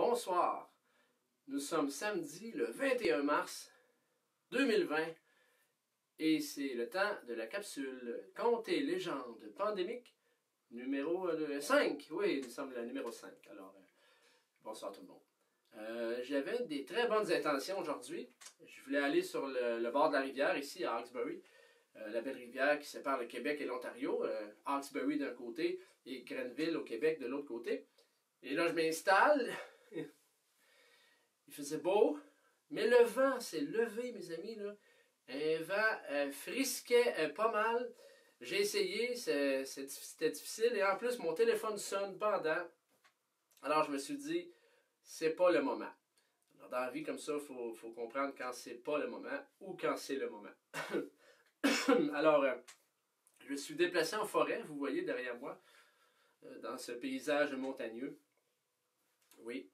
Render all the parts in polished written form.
Bonsoir. Nous sommes samedi le 21 mars 2020 et c'est le temps de la capsule Contes et légendes pandémiques numéro 5. Oui, nous sommes la numéro 5. Alors, bonsoir tout le monde. J'avais des très bonnes intentions aujourd'hui. Je voulais aller sur le bord de la rivière, ici à Hawkesbury. La belle rivière qui sépare le Québec et l'Ontario. Hawkesbury d'un côté et Grenville au Québec de l'autre côté. Et là, je m'installe. Il faisait beau, mais le vent s'est levé, mes amis. Là. Un vent frisquait pas mal. J'ai essayé, c'était difficile. Et en plus, mon téléphone sonne pendant. Alors, je me suis dit, c'est pas le moment. Alors, dans la vie comme ça, il faut comprendre quand c'est pas le moment ou quand c'est le moment. Alors, je me suis déplacé en forêt, vous voyez derrière moi, dans ce paysage montagneux. Oui.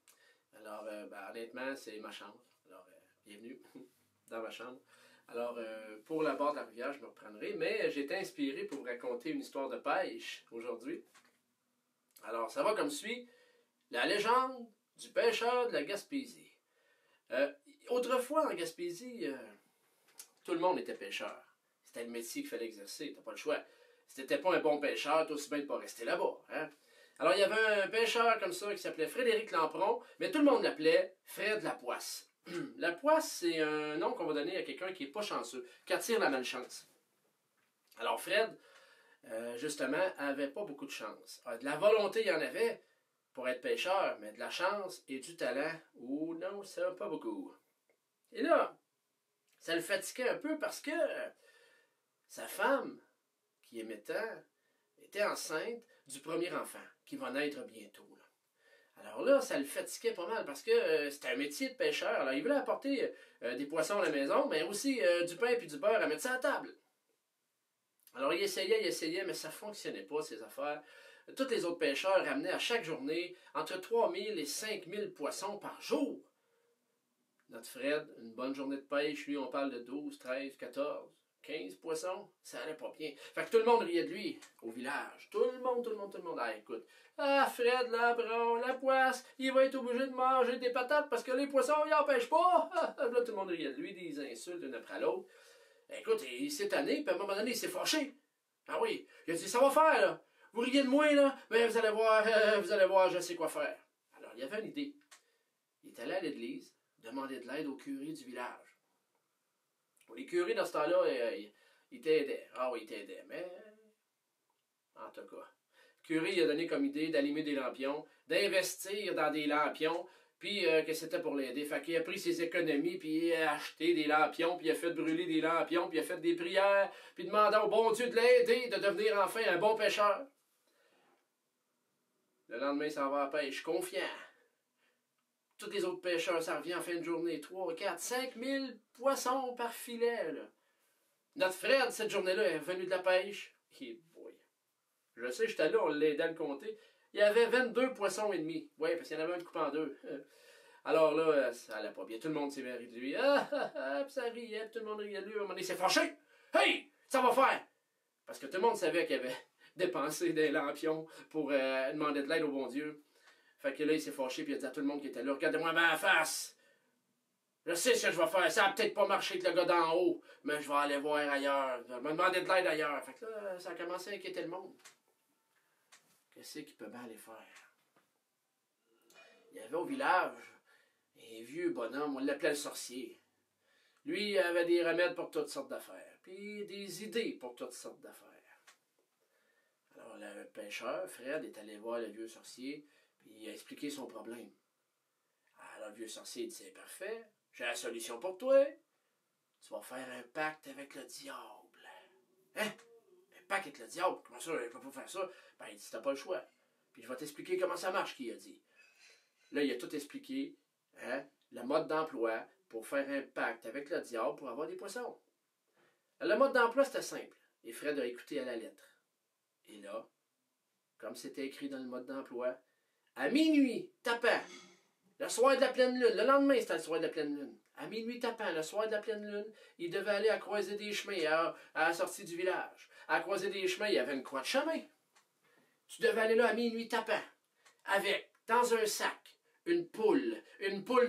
Alors, honnêtement, c'est ma chambre. Alors, bienvenue dans ma chambre. Alors, pour la barre de la rivière, je me reprendrai. Mais j'ai été inspiré pour vous raconter une histoire de pêche aujourd'hui. Alors, ça va comme suit. La légende du pêcheur de la Gaspésie. Autrefois, en Gaspésie, tout le monde était pêcheur. C'était le métier qu'il fallait exercer. T'as pas le choix. Si t'étais pas un bon pêcheur, t'as aussi bien de pas rester là-bas. Hein? Alors, il y avait un pêcheur comme ça qui s'appelait Frédéric Lampron, mais tout le monde l'appelait Fred Lapoisse. Lapoisse, c'est un nom qu'on va donner à quelqu'un qui n'est pas chanceux, qui attire la malchance. Alors, Fred, justement, avait pas beaucoup de chance. De la volonté, il y en avait pour être pêcheur, mais de la chance et du talent, oh non, ça pas beaucoup. Et là, ça le fatiguait un peu parce que sa femme, qui aimait tant, était enceinte du premier enfant, qui va naître bientôt. Là. Alors là, ça le fatiguait pas mal, parce que c'était un métier de pêcheur. Alors, il voulait apporter des poissons à la maison, mais aussi du pain et du beurre à mettre ça à la table. Alors, il essayait, mais ça ne fonctionnait pas, ces affaires. Tous les autres pêcheurs ramenaient à chaque journée entre 3000 et 5000 poissons par jour. Notre Fred, une bonne journée de pêche, lui, on parle de 12, 13, 14... 15 poissons, ça allait pas bien. Fait que tout le monde riait de lui, au village. Tout le monde. Ah, écoute. Ah, Fred, Lapoisse, il va être obligé de manger des patates parce que les poissons, ils en pêchent pas. Là, tout le monde riait de lui, des insultes l'une après l'autre. Écoute, il s'est tanné, puis à un moment donné, il s'est fâché. Ah oui, il a dit, ça va faire, là. Vous riez de moi, là, mais vous allez voir, je sais quoi faire. Alors, il y avait une idée. Il est allé à l'église, demander de l'aide au curé du village. Les curés, dans ce temps-là, ils t'aidaient. Ah oui, ils t'aidaient, mais... En tout cas. Le curé, il a donné comme idée d'allumer des lampions, d'investir dans des lampions, puis que c'était pour l'aider. Fait qu'il a pris ses économies, puis il a acheté des lampions, puis il a fait brûler des lampions, puis il a fait des prières, puis demandant au bon Dieu de l'aider, de devenir enfin un bon pêcheur. Le lendemain, ça va à la pêche, confiant. Tous les autres pêcheurs, ça revient en fin de journée. 3, 4, 5 000 poissons par filet. Là. Notre Fred, cette journée-là, est revenu de la pêche. Et boy. Je sais, j'étais là, on l'aidait à le compter. Il y avait 22 poissons et demi. Oui, parce qu'il y en avait un de coupé en deux. Alors là, ça allait pas bien. Tout le monde s'est ri de lui. Puis ça riait, puis tout le monde riait de lui. À un moment donné, il s'est fâché. Hey, ça va faire! Parce que tout le monde savait qu'il avait dépensé des lampions pour demander de l'aide au bon Dieu. Fait que là, il s'est fâché, puis il a dit à tout le monde qui était là, regardez-moi ma face! Je sais ce que je vais faire, ça a peut-être pas marché avec le gars d'en haut, mais je vais aller voir ailleurs, je vais me demander de l'aide ailleurs. Fait que là, ça a commencé à inquiéter le monde. Qu'est-ce qu'il peut bien aller faire? Il y avait au village un vieux bonhomme, on l'appelait le sorcier. Lui, il avait des remèdes pour toutes sortes d'affaires, puis des idées pour toutes sortes d'affaires. Alors, le pêcheur, Fred, est allé voir le vieux sorcier, puis il a expliqué son problème. Alors le vieux sorcier dit, c'est parfait, j'ai la solution pour toi. Tu vas faire un pacte avec le diable. Hein? Un pacte avec le diable? Comment ça, je peux pas faire ça? Ben, il dit, t'as pas le choix. Puis je vais t'expliquer comment ça marche, qu'il a dit. Là, il a tout expliqué, hein, le mode d'emploi pour faire un pacte avec le diable pour avoir des poissons. Le mode d'emploi, c'était simple. Et Fred a écouté à la lettre. Et là, comme c'était écrit dans le mode d'emploi, à minuit, tapant, le soir de la pleine lune, le lendemain c'était le soir de la pleine lune, à minuit tapant, le soir de la pleine lune, il devait aller à croiser des chemins à la sortie du village. À croiser des chemins, il y avait une croix de chemin. Tu devais aller là à minuit tapant, avec, dans un sac, une poule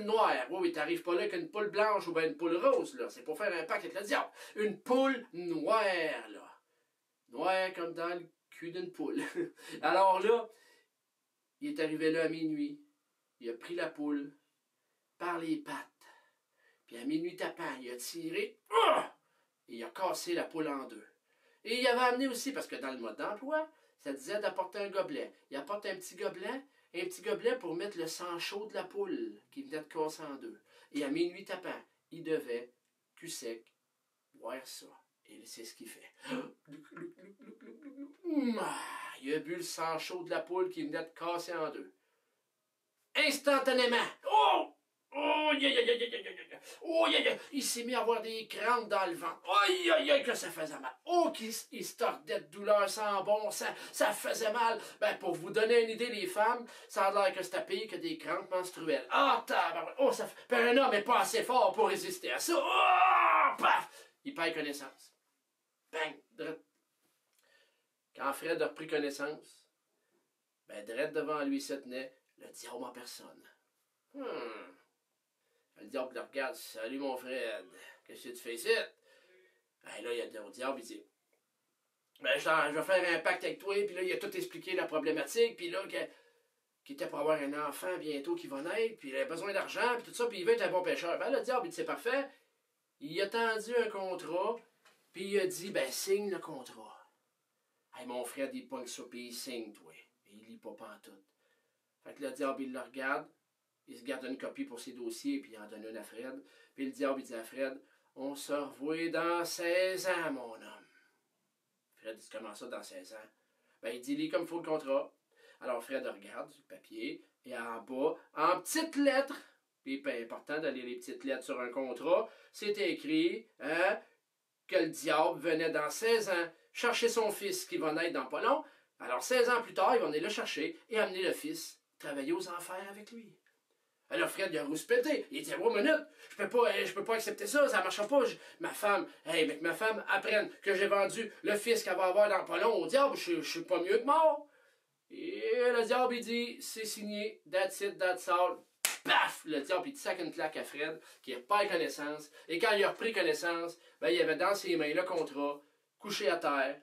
noire. Oui, t'arrives pas là avec une poule blanche ou bien une poule rose, là. C'est pour faire un pacte avec le diable. Une poule noire, là. Noire comme dans le cul d'une poule. Alors là, il est arrivé là à minuit. Il a pris la poule par les pattes. Puis à minuit tapant, il a tiré. Et il a cassé la poule en deux. Et il avait amené aussi, parce que dans le mode d'emploi, ça disait d'apporter un gobelet. Il apporte un petit gobelet pour mettre le sang chaud de la poule qui venait de casser en deux. Et à minuit tapant, il devait, cul sec, boire ça. Et c'est ce qu'il fait. Il a bu le sang chaud de la poule qui venait de casser en deux. Instantanément. Oh! Oh, oh, il s'est mis à avoir des crampes dans le ventre. Aïe, aïe, aïe, que ça faisait mal. Oh, qu'il se tordait de douleur sans bon sens. Ça faisait mal. Ben, pour vous donner une idée, les femmes, ça a l'air que c'était pire que des crampes menstruelles. Ah, tabarouette. Oh, ça fait... Ben, un homme n'est pas assez fort pour résister à ça. Oh, paf! Il perd connaissance. Bang! Quand Fred a repris connaissance, ben, direct devant lui se tenait le diable en personne. Le diable le regarde. Salut mon Fred, qu'est-ce que tu fais ici? Ben là, il y a le diable, il dit ben, je vais faire un pacte avec toi, puis là, il a tout expliqué la problématique, puis là, qu'il était pour avoir un enfant bientôt qui va naître, puis il a besoin d'argent, puis tout ça, puis il veut être un bon pêcheur. Ben le diable, il dit c'est parfait. Il a tendu un contrat, puis il a dit ben signe le contrat. Hey, mon Fred, il pogne ça, puis il signe, toi. Et il lit pas pantoute. Fait que le diable, il le regarde. Il se garde une copie pour ses dossiers, puis il en donne une à Fred. Puis le diable, il dit à Fred, on se revoit dans 16 ans, mon homme. Fred dit, comment ça, dans 16 ans? Ben, il dit, lis comme il faut le contrat. Alors Fred regarde le papier, et en bas, en petites lettres, puis pas important de lire les petites lettres sur un contrat, c'était écrit, que le diable venait dans 16 ans chercher son fils qui va naître dans pas long. Alors 16 ans plus tard, il va venir le chercher et amener le fils travailler aux enfers avec lui. Alors Fred, il a rouspété. Il dit, oh, minute, je peux pas accepter ça, ça marchera pas. Ma femme apprenne que j'ai vendu le fils qu'elle va avoir dans pas long au diable, je suis pas mieux que mort. Et le diable, il dit, c'est signé, that's it, that's all. Paf! Le diable, il sac une claque à Fred, qui perd connaissance. Et quand il a repris connaissance, ben, il avait dans ses mains le contrat, couché à terre,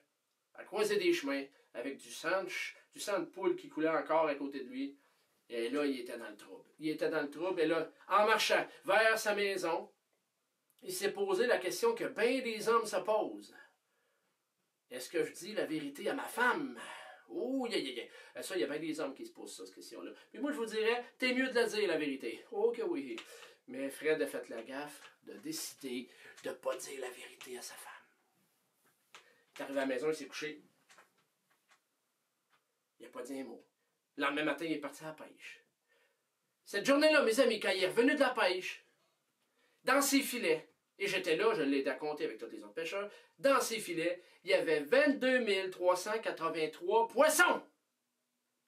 à croiser des chemins, avec du sang de poule qui coulait encore à côté de lui. Et là, il était dans le trouble. Il était dans le trouble. Et là, en marchant vers sa maison, il s'est posé la question que bien des hommes se posent. Est-ce que je dis la vérité à ma femme? Oh, ça, il y a bien des hommes qui se posent cette question-là. Puis moi, je vous dirais, t'es mieux de la dire, la vérité. Oh que oui. Mais Fred a fait la gaffe de décider de ne pas dire la vérité à sa femme. Il est arrivé à la maison, il s'est couché. Il n'a pas dit un mot. Le lendemain matin, il est parti à la pêche. Cette journée-là, mes amis, quand il est revenu de la pêche, dans ses filets, et j'étais là, je l'ai raconté avec tous les autres pêcheurs, dans ses filets, il y avait 22 383 poissons.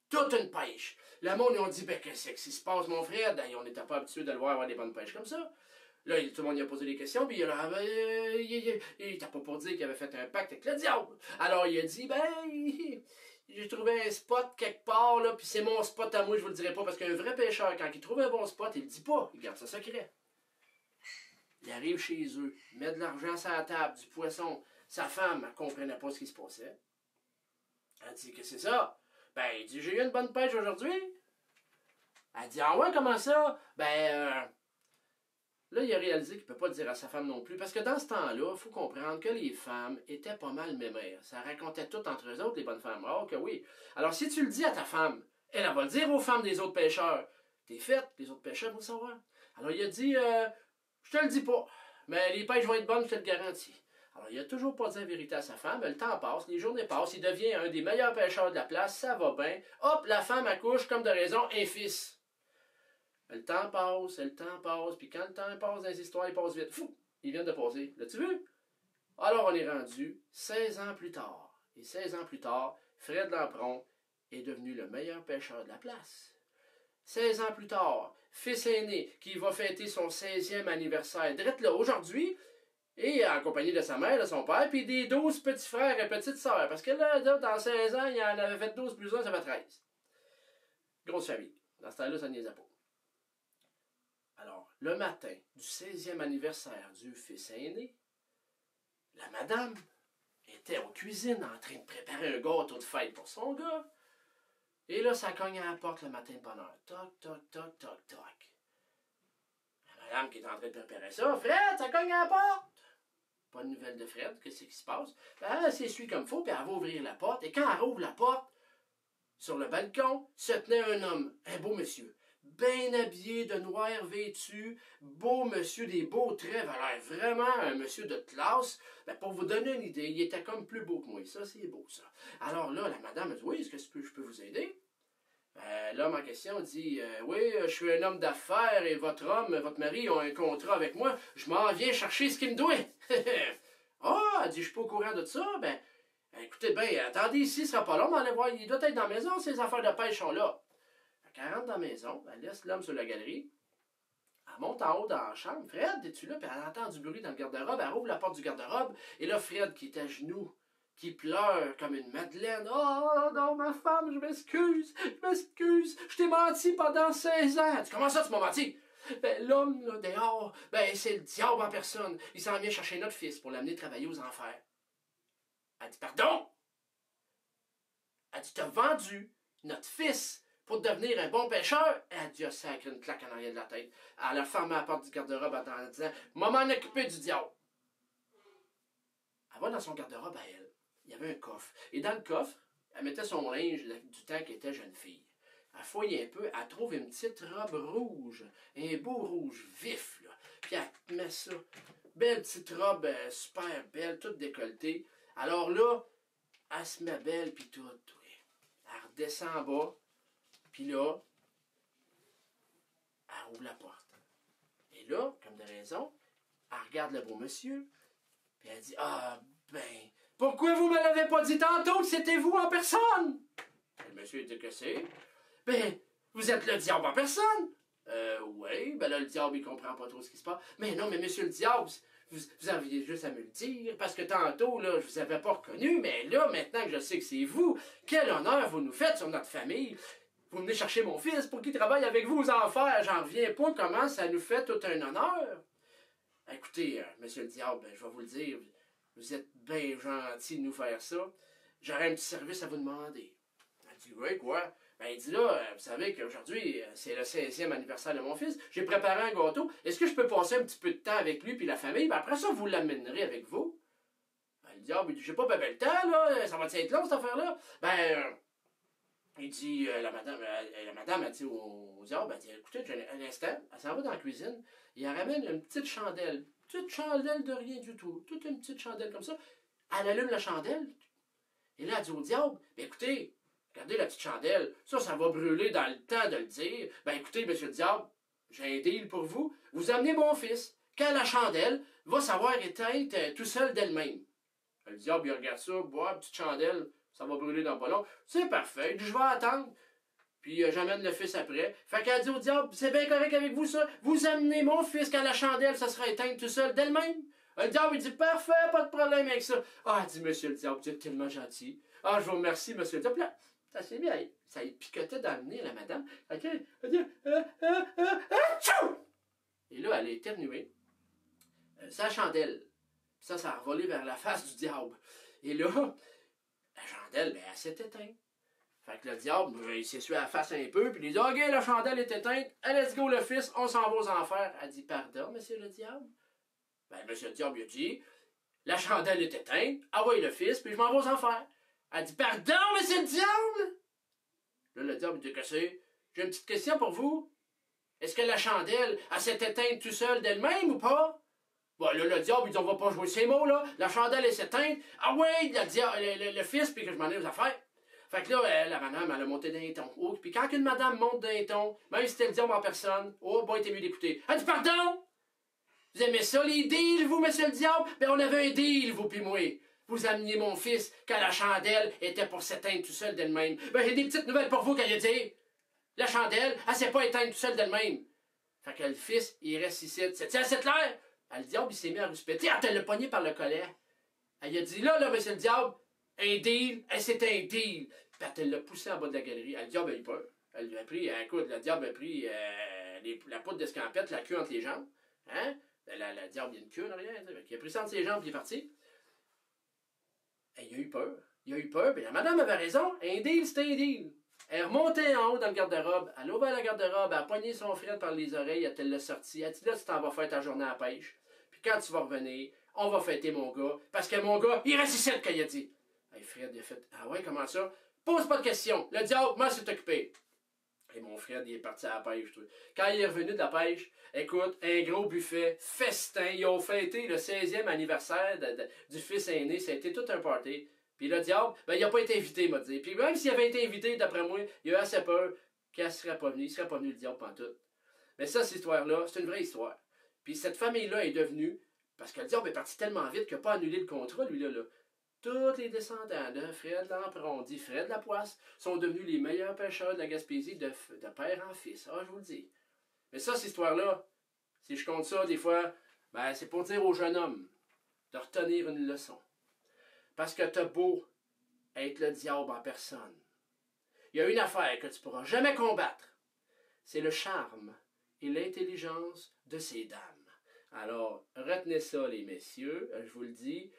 Toute une pêche. Le monde, ils ont dit, ben, qu'est-ce qui se passe, mon frère? Ben, on n'était pas habitué de le voir avoir des bonnes pêches comme ça. Là, tout le monde lui a posé des questions, puis il n'était pas pour dire qu'il avait fait un pacte avec le diable. Alors, il a dit, ben, j'ai trouvé un spot quelque part, là, puis c'est mon spot à moi, je vous le dirai pas, parce qu'un vrai pêcheur, quand il trouve un bon spot, il le dit pas, il garde ça secret. Il arrive chez eux, met de l'argent sur la table, du poisson. Sa femme, elle comprenait pas ce qui se passait. Elle dit, que c'est ça? Ben, il dit, j'ai eu une bonne pêche aujourd'hui. Elle dit, ah ouais, comment ça? Ben, là, il a réalisé qu'il ne peut pas le dire à sa femme non plus, parce que dans ce temps-là, il faut comprendre que les femmes étaient pas mal mémères. Ça racontait tout entre eux autres, les bonnes femmes. Oh, que oui. Alors, si tu le dis à ta femme, elle va le dire aux femmes des autres pêcheurs. T'es faite, les autres pêcheurs vont le savoir. Alors, il a dit, je te le dis pas, mais les pêches vont être bonnes, je te le garantis. Alors, il n'a toujours pas dit la vérité à sa femme, mais le temps passe, les journées passent, il devient un des meilleurs pêcheurs de la place, ça va bien. Hop, la femme accouche, comme de raison, un fils. Le temps passe, puis quand le temps passe dans les histoires, il passe vite. Fou, il vient de passer. L'as-tu vu? Alors, on est rendu 16 ans plus tard. Et 16 ans plus tard, Fred Lampron est devenu le meilleur pêcheur de la place. 16 ans plus tard, fils aîné qui va fêter son 16e anniversaire, drette là, aujourd'hui, et en compagnie de sa mère, de son père, puis des 12 petits frères et petites sœurs. Parce que là, dans 16 ans, il en avait fait 12 plus 1, ça fait 13. Grosse famille. Dans ce temps-là, ça niaisait pas. le matin du 16e anniversaire du fils aîné, la madame était en cuisine en train de préparer un gâteau de fête pour son gars. Et là, ça cogne à la porte le matin de bonne heure. Toc, toc, toc, toc, toc. La madame qui est en train de préparer ça, Fred, ça cogne à la porte. Pas de nouvelles de Fred, qu'est-ce qui se passe? Ben, elle s'essuie comme il faut, puis elle va ouvrir la porte. Et quand elle ouvre la porte, sur le balcon, se tenait un homme, un beau monsieur, bien habillé, de noir vêtu, beau monsieur, des beaux traits, avait l'air vraiment un monsieur de classe. Ben, pour vous donner une idée, il était comme plus beau que moi. Ça, c'est beau, ça. Alors là, la madame a dit, oui, est-ce que je peux vous aider? L'homme en question dit, oui, je suis un homme d'affaires et votre mari, ont un contrat avec moi. Je m'en viens chercher ce qu'il me doit. Ah, elle dit, je suis pas au courant de ça. Ben, écoutez, bien, attendez ici, ce sera pas long, mais allez voir, il doit être dans la maison, ces affaires de pêche sont là. Elle rentre dans la maison, elle laisse l'homme sur la galerie, elle monte en haut dans la chambre. Fred, es-tu là? Puis elle entend du bruit dans le garde-robe, elle ouvre la porte du garde-robe, et là, Fred, qui est à genoux, qui pleure comme une madeleine. Oh non, ma femme, je m'excuse, je t'ai menti pendant 16 ans. Elle dit, comment ça, tu m'as menti? Ben, l'homme, là, dehors, ben, c'est le diable en personne. Il s'en vient chercher notre fils pour l'amener travailler aux enfers. Elle dit, pardon? Elle dit, t'as vendu notre fils pour devenir un bon pêcheur? Elle dit, ah, sacré une claque en arrière de la tête. Elle a fermé la porte du garde-robe en disant, maman m'en occuper du diable. Elle va dans son garde-robe à elle. Il y avait un coffre. Et dans le coffre, elle mettait son linge du temps qu'elle était jeune fille. Elle fouille un peu, elle trouve une petite robe rouge, un beau rouge vif, là. Puis elle met ça. Belle petite robe, super belle, toute décolletée. Alors là, elle se met belle, puis tout. Oui. Elle redescend en bas, puis là, elle ouvre la porte. Et là, comme de raison, elle regarde le beau monsieur, puis elle dit, ah, ben, pourquoi vous me l'avez pas dit tantôt que c'était vous en personne? Le monsieur dit que c'est. Ben, vous êtes le diable en personne? Oui, ben là, le diable, il comprend pas trop ce qui se passe. Mais non, mais monsieur le diable, vous aviez juste à me le dire, parce que tantôt, là, je vous avais pas reconnu, mais là, maintenant que je sais que c'est vous, quel honneur vous nous faites sur notre famille. Vous venez chercher mon fils pour qu'il travaille avec vous aux enfers. J'en reviens pas comment ça nous fait tout un honneur. Écoutez, monsieur le diable, ben, je vais vous le dire, vous êtes bien gentil de nous faire ça. J'aurais un petit service à vous demander. Elle dit, oui, quoi? Ben, il dit là, vous savez qu'aujourd'hui, c'est le 16e anniversaire de mon fils. J'ai préparé un gâteau. Est-ce que je peux passer un petit peu de temps avec lui puis la famille? Ben, après ça, vous l'amènerez avec vous. Ben, le diable, il dit, j'ai pas bien le temps, là. Ça va être long, cette affaire-là? Ben, il dit, la madame a dit au diable, ben, écoutez, un instant, elle s'en va dans la cuisine, et elle ramène une petite chandelle de rien du tout, toute une petite chandelle comme ça. Elle allume la chandelle, et là, elle dit au diable, ben, écoutez, regardez la petite chandelle, ça va brûler dans le temps de le dire. Ben, écoutez, monsieur le diable, j'ai un deal pour vous, vous amenez mon fils, quand la chandelle va savoir éteinte tout seul d'elle-même. Le diable, il regarde ça, boire, petite chandelle, ça va brûler dans pas long. C'est parfait, je vais attendre. Puis j'amène le fils après. Fait qu'elle dit au diable, c'est bien correct avec vous ça, vous amenez mon fils quand la chandelle, ça sera éteinte tout seul d'elle-même. Le diable, il dit, parfait, pas de problème avec ça. Ah, elle dit, monsieur le diable, vous êtes tellement gentil. Ah, je vous remercie, monsieur le diable. Puis là, ça s'est mis, ça y picotait dans le nez, la madame. OK, elle dit, tchou! Et là, elle a éternué. Sa chandelle. Ça a revolé vers la face du diable. Et là, la chandelle, ben, elle s'est éteinte. Fait que le diable, il s'essuie la face un peu, puis il dit, OK, la chandelle est éteinte, let's go le fils, on s'en va aux enfers. Elle dit, pardon, monsieur le diable? Ben, monsieur le diable, il a dit, la chandelle est éteinte, envoie le fils, puis je m'en vais aux enfers. Elle dit, pardon, monsieur le diable? Là, le diable, il dit, que c'est? J'ai une petite question pour vous. Est-ce que la chandelle, elle s'est éteinte tout seul d'elle-même ou pas? Bon, là, le diable, il dit, on va pas jouer ces mots, là. La chandelle est éteinte. Ah ouais, le fils, puis que je m'en ai aux affaires. Fait que là, la madame, elle a monté d'un ton. Oh, puis quand une madame monte d'un ton, même si c'était le diable en personne, oh, bon, t'es mieux d'écouter. Elle dit, pardon? Vous aimez ça, les deals, vous, monsieur le diable? Ben, on avait un deal, vous pis moi. Vous ameniez mon fils quand la chandelle était pour s'éteindre tout seul d'elle-même. Ben, j'ai des petites nouvelles pour vous quand il a dit. La chandelle, elle s'est pas éteinte tout seul d'elle-même. Fait que le fils, il reste ici. C'est assez clair? Le diable, il s'est mis à rouspéter. Elle te l'a pogné par le collet. Elle a dit, là, monsieur le diable, un deal, c'est un deal. Puis elle te l'a poussé en bas de la galerie. Le diable a eu peur. Elle lui a pris, écoute, le diable a pris la poudre d'escampette, la queue entre les jambes. Hein? Le diable, il y a une queue en arrière. Il a pris ça entre ses jambes et il est parti. Et il a eu peur. Il a eu peur, puis la madame avait raison. Un deal, c'était un deal. Elle est remontée en haut dans le garde-robe. Elle a ouvert la garde-robe, elle a pogné son frère par les oreilles, elle l'a sorti. Elle a dit là, tu t'en vas faire ta journée à la pêche. Puis quand tu vas revenir, on va fêter mon gars. Parce que mon gars, il reste ici, qu'il a dit. Hey, Fred, il a fait ah ouais, comment ça? Pose pas de questions. Le diable, moi, c'est occupé. Et mon frère, il est parti à la pêche. Quand il est revenu de la pêche, écoute, un gros buffet, festin. Ils ont fêté le 16e anniversaire du fils aîné. Ça a été tout un party. Puis le diable, ben, il n'a pas été invité, il m'a dit. Puis même s'il avait été invité, d'après moi, il a eu assez peur qu'il ne serait pas venu. Il ne serait pas venu, le diable, pantoute. Mais ça, cette histoire-là, c'est une vraie histoire. Puis cette famille-là est devenue, parce que le diable est parti tellement vite qu'il n'a pas annulé le contrat, lui-là. Tous les descendants de Fred Lampron, dit Fred Lapoisse, sont devenus les meilleurs pêcheurs de la Gaspésie de père en fils. Ah, je vous le dis. Mais ça, cette histoire-là, si je compte ça, des fois, ben, c'est pour dire aux jeunes hommes de retenir une leçon. Parce que t'as beau être le diable en personne. Il y a une affaire que tu ne pourras jamais combattre. C'est le charme et l'intelligence de ces dames. Alors, retenez ça, les messieurs, je vous le dis.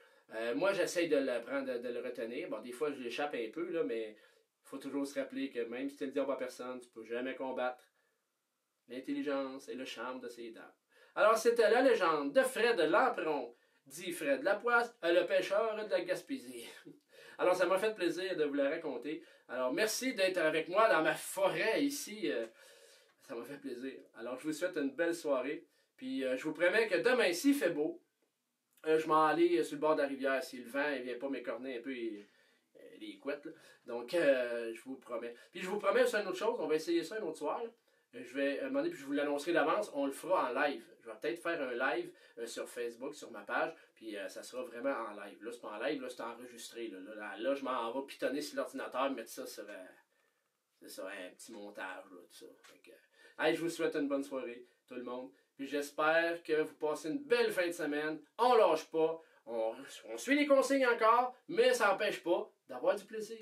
Moi, j'essaye de le retenir. Bon, des fois, je l'échappe un peu, là, mais il faut toujours se rappeler que même si tu es le diable en personne, tu ne peux jamais combattre l'intelligence et le charme de ces dames. Alors, c'était la légende de Fred Lampron, dit Fred Lapoisse, le pêcheur de la Gaspésie. Alors, ça m'a fait plaisir de vous la raconter. Alors, merci d'être avec moi dans ma forêt ici. Ça m'a fait plaisir. Alors, je vous souhaite une belle soirée. Puis, je vous promets que demain, s'il fait beau, je m'en aller sur le bord de la rivière. Si le vent ne vient pas m'écorner un peu les couettes. Là. Donc, je vous promets. Puis, je vous promets aussi une autre chose. On va essayer ça un autre soir. Là. Je vais demander, puis je vous l'annoncerai d'avance, on le fera en live. Je vais peut-être faire un live sur Facebook, sur ma page, puis ça sera vraiment en live. Là, c'est pas en live, là, c'est enregistré. Là, je m'en vais pitonner sur l'ordinateur, mettre ça sur c'est ça, un petit montage, là, tout ça. Je vous souhaite une bonne soirée, tout le monde. Puis j'espère que vous passez une belle fin de semaine. On lâche pas, on suit les consignes encore, mais ça n'empêche pas d'avoir du plaisir.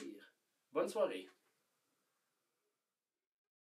Bonne soirée.